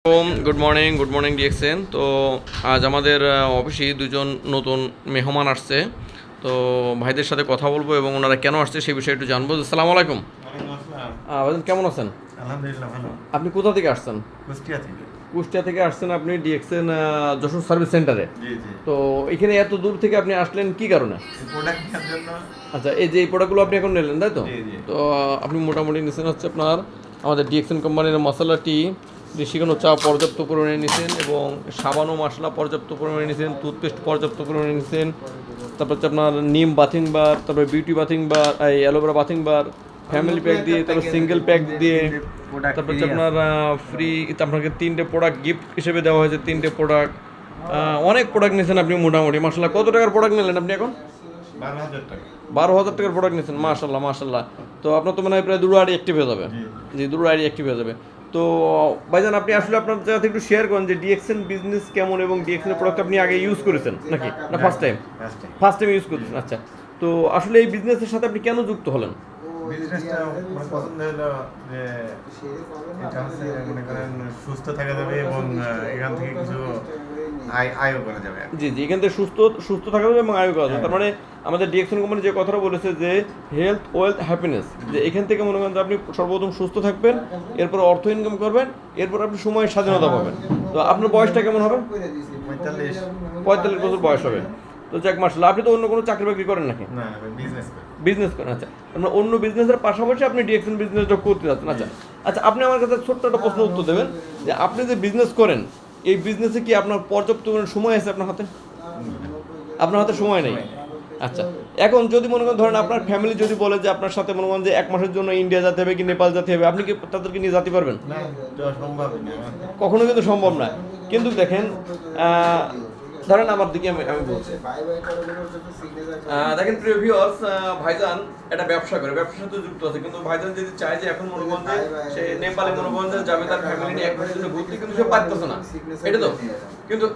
Good morning DXN. তো আজ আমাদের অফিসে দুজন নতুন মেহমান আসছে। তো ভাইদের সাথে কথা বলবো এবং ওনারা কেন আসছে সেই বিষয়ে একটু জানবো। আসসালামু আলাইকুম। ভাইজান কেমন আছেন? আলহামদুলিল্লাহ ভালো। আপনি কোথা থেকে আসছেন? কুষ্টিয়া থেকে আসছেন আপনি ডিএক্সএন যশোর সার্ভিস সেন্টারে। জি জি। তো এখানে এত দূর থেকে আপনি আসলেন কি কারণে? প্রোডাক্ট কেনার জন্য। আচ্ছা, এই যে এই প্রোডাক্টগুলো আপনি এখন নিলেন তাই তো? জি জি। তো আপনি মোটামুটি নিচ্ছেন হচ্ছে আপনার আমাদের ডিএক্সএন কোম্পানির মশলা টি, দেশিকানো চা পর্যাপ্ত পরিমাণে নিয়েছেন এবং সাবানও মশলা পর্যাপ্ত পরিমাণে নিয়েছেন, টুথপেস্ট পর্যাপ্ত পরিমাণে নিয়েছেন, তারপর হচ্ছে আপনার নিম বাথিং বার, তারপর বিউটি বাথিং বার, এই অ্যালোভেরা বাথিং বার, ফ্যামিলি প্যাক দিয়ে, তারপর সিঙ্গেল প্যাক দিয়ে, তারপর হচ্ছে আপনার ফ্রি আপনাকে 3টে প্রোডাক্ট গিফট হিসেবে দেওয়া হয়েছে, 3টে প্রোডাক্ট। অনেক প্রোডাক্ট নিয়েছেন আপনি মোটামুটি। মাশাআল্লাহ, কত টাকার প্রোডাক্ট নিলেন আপনি এখন? 12,000 টাকা। 12,000 টাকার প্রোডাক্ট নিয়েছেন। মাশাআল্লাহ। তো আপনার তো মনে হয় প্রায় দুটো আইডি অ্যাক্টিভ হয়ে যাবে। জি, দুটো আইডি অ্যাক্টিভ হয়ে যাবে। তো ভাইজান আপনি আসলে আপনার জায়গা থেকে একটু শেয়ার করেন যে ডিএক্সএন বিজনেস কেমন এবং ডিএক্সএন প্রোডাক্ট আপনি আগে ইউজ করেছেন নাকি না ফার্স্ট টাইম ইউজ করছেন? আচ্ছা, তো আসলে এই বিজনেসের সাথে আপনি কেন যুক্ত হলেন? বিজনেসটা আমার পছন্দ হলো যে এটা হচ্ছে মনে করেন সুস্থ থাকা যাবে এবং এখান থেকে কিছু আয়ও করা যাবে। জি, এখান থেকে সুস্থ থাকা যাবে এবং আয়ও করা যাবে। তার মানে আমাদের ডিএক্সএন কোম্পানি যে কথাটা বলেছে যে হেলথ ওয়েলথ হ্যাপিনেস, যে এখান থেকে মনে করেন যে আপনি সর্বপ্রথম সুস্থ থাকবেন, এরপর অর্থ ইনকাম করবেন, এরপর আপনি সময়ের স্বাধীনতা পাবেন। তো আপনার বয়সটা কেমন হবে? 45 বছর বয়স হবে। তো যাক মাশাআল্লাহ। আপনি তো অন্য কোনো চাকরি বাকরি করেন নাকি? না, বিজনেস করেন। আচ্ছা, আপনার অন্য বিজনেসের পাশাপাশি আপনি ডিএক্সএন বিজনেসটা করতে যাচ্ছেন। আচ্ছা, আপনি আমার কাছে ছোট্ট একটা প্রশ্ন উত্তর দেবেন যে আপনি যে বিজনেস করেন এই বিজনেসে কি আপনার পর্যাপ্ত সময় আছে আপনার হাতে? আপনার হাতে সময় নেই। আচ্ছা, এখন যদি মনে করেন ধরেন আপনার ফ্যামিলি যদি বলে যে আপনার সাথে মনে করেন যে 1 মাসের জন্য ইন্ডিয়া যেতে হবে কি নেপাল যেতে হবে, আপনি কি তাদেরকে নিয়ে যেতে পারবেন? না, এটা সম্ভব না। কখনো কিন্তু সম্ভব না। কিন্তু দেখেন ধরেন আমার দিকে আমি বলছি, দেখেন প্রিয় ভিউয়ার্স, ভাইজান একটা ব্যবসা করে, ব্যবসার সাথে যুক্ত আছে, কিন্তু ভাইজান যদি চায় যে এখন মনে করেন যে সে নেপালে মনে করেন যে যাবে তার ফ্যামিলি নিয়ে 1 মাসের জন্য ঘুরতে, কিন্তু সে পারতেছে না, এটা তো। কিন্তু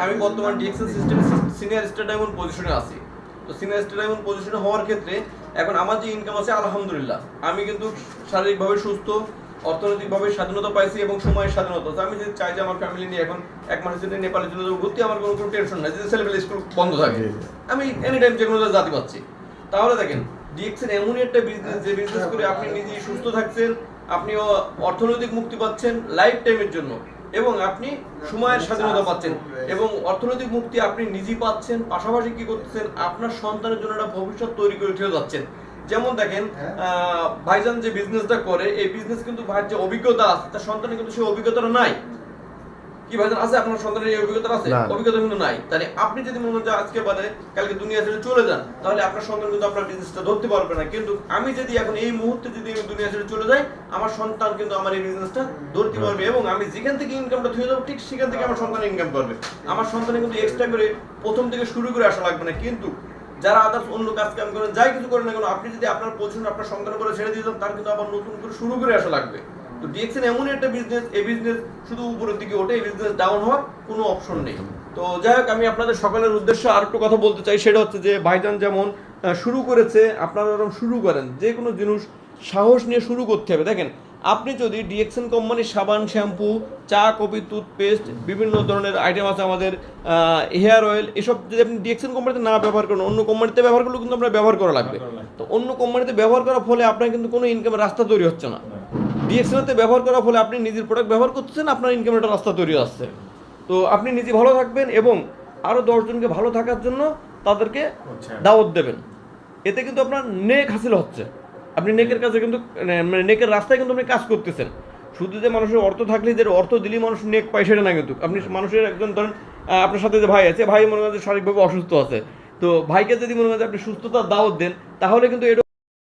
আমি বর্তমান ডিএক্সএন সিস্টেমে সিনিয়র স্টার ডায়মন্ড পজিশনে আছি। তো সিনিয়র স্টার ডায়মন্ড পজিশনে হওয়ার ক্ষেত্রে এখন আমার যে ইনকাম আছে আলহামদুলিল্লাহ, আমি কিন্তু শারীরিকভাবে সুস্থ, অর্থনৈতিকভাবে স্বাধীনতা পাইছি এবং সময়ের স্বাধীনতা। তো আমি যদি চাই যে আমার ফ্যামিলি নিয়ে এখন 1 মাসের জন্য নেপালের জন্য ঘুরতে, আমার কোনো টেনশন নাই, যদি ছেলেমেলে স্কুল বন্ধ থাকে, আমি এনি টাইম যে কোনো জাতি পাচ্ছি। তাহলে দেখেন ডিএক্সএন এমনই একটা বিজনেস যে বিজনেস করে আপনি নিজেই সুস্থ থাকছেন, আপনিও অর্থনৈতিক মুক্তি পাচ্ছেন লাইফ টাইমের জন্য, এবং আপনি সময়ের স্বাধীনতা পাচ্ছেন এবং অর্থনৈতিক মুক্তি আপনি নিজেই পাচ্ছেন। পাশাপাশি কি করতেছেন, আপনার সন্তানের জন্য একটা ভবিষ্যৎ তৈরি করে উঠে যাচ্ছেন। যেমন দেখেন ভাইজান যে বিজনেসটা করে, এই বিজনেস কিন্তু ভাইয়ের যে অভিজ্ঞতা আছে তার সন্তানের কিন্তু সেই অভিজ্ঞতাটা নাই। কি ভাইজান আছে আপনার সন্তানের এই অভিজ্ঞতা আছে? অভিজ্ঞতা কিন্তু নাই। তাহলে আপনি যদি মনে করেন যে আজকে বাদে কালকে দুনিয়া ছেড়ে চলে যান, তাহলে আপনার সন্তান কিন্তু আপনার বিজনেসটা ধরতে পারবে না। কিন্তু আমি যদি এখন এই মুহূর্তে যদি আমি দুনিয়া ছেড়ে চলে যাই, আমার সন্তান কিন্তু আমার এই বিজনেসটা ধরতে পারবে এবং আমি যেখান থেকে ইনকামটা ধুয়ে দেবো ঠিক সেখান থেকে আমার সন্তান ইনকাম করবে। আমার সন্তানে কিন্তু এক্সট্রা করে প্রথম থেকে শুরু করে আসা লাগবে না। কিন্তু যারা আদার্স অন্য কাজ কাম করেন, যাই কিছু করেন না কেন, আপনি যদি আপনার পজিশন আপনার সন্তানের উপরে ছেড়ে দিয়ে দেন, তার কিন্তু আবার নতুন করে শুরু করে আসা লাগবে। তো ডিএক্সএন এমন একটা বিজনেস, এই বিজনেস শুধু উপরের দিকে ওঠে, এই বিজনেস ডাউন হওয়ার কোনো অপশন নেই। তো যাই হোক, আমি আপনাদের সকলের উদ্দেশ্যে আর একটু কথা বলতে চাই, সেটা হচ্ছে যে ভাইজান যেমন শুরু করেছে, আপনারা যেরকম শুরু করেন, যে কোনো জিনিস সাহস নিয়ে শুরু করতে হবে। দেখেন আপনি যদি ডিএক্সএন কোম্পানির সাবান, শ্যাম্পু, চা, কফি, টুথপেস্ট, বিভিন্ন ধরনের আইটেম আছে আমাদের, হেয়ার অয়েল, এসব যদি আপনি ডিএক্সএন কোম্পানিতে না ব্যবহার করেন, অন্য কোম্পানিতে ব্যবহার করলেও কিন্তু আপনার ব্যবহার করা লাগবে। তো অন্য কোম্পানিতে ব্যবহার করার ফলে আপনার কিন্তু কোনো ইনকামের রাস্তা তৈরি হচ্ছে না। ডিএক্সএনতে ব্যবহার করার ফলে আপনি নিজের প্রোডাক্ট ব্যবহার করতেছেন, আপনার ইনকামের একটা রাস্তা তৈরি হচ্ছে। তো আপনি নিজে ভালো থাকবেন এবং আরও 10 জনকে ভালো থাকার জন্য তাদেরকে দাওয়াত দেবেন। এতে কিন্তু আপনার নেক হাসিল হচ্ছে, আপনি নেকের কাজে কিন্তু মানে নেকের রাস্তায় কিন্তু আপনি কাজ করতেছেন। শুধু যে মানুষের অর্থ থাকলে যে অর্থ দিলেই মানুষ নেক পায় সেটা না, কিন্তু আপনি মানুষের একজন ধরেন আপনার সাথে যে ভাই আছে, ভাই মনে করেন যে শারীরিকভাবে অসুস্থ আছে, তো ভাইকে যদি মনে করেন যে আপনি সুস্থতার দাওয়াত দেন, তাহলে কিন্তু এটা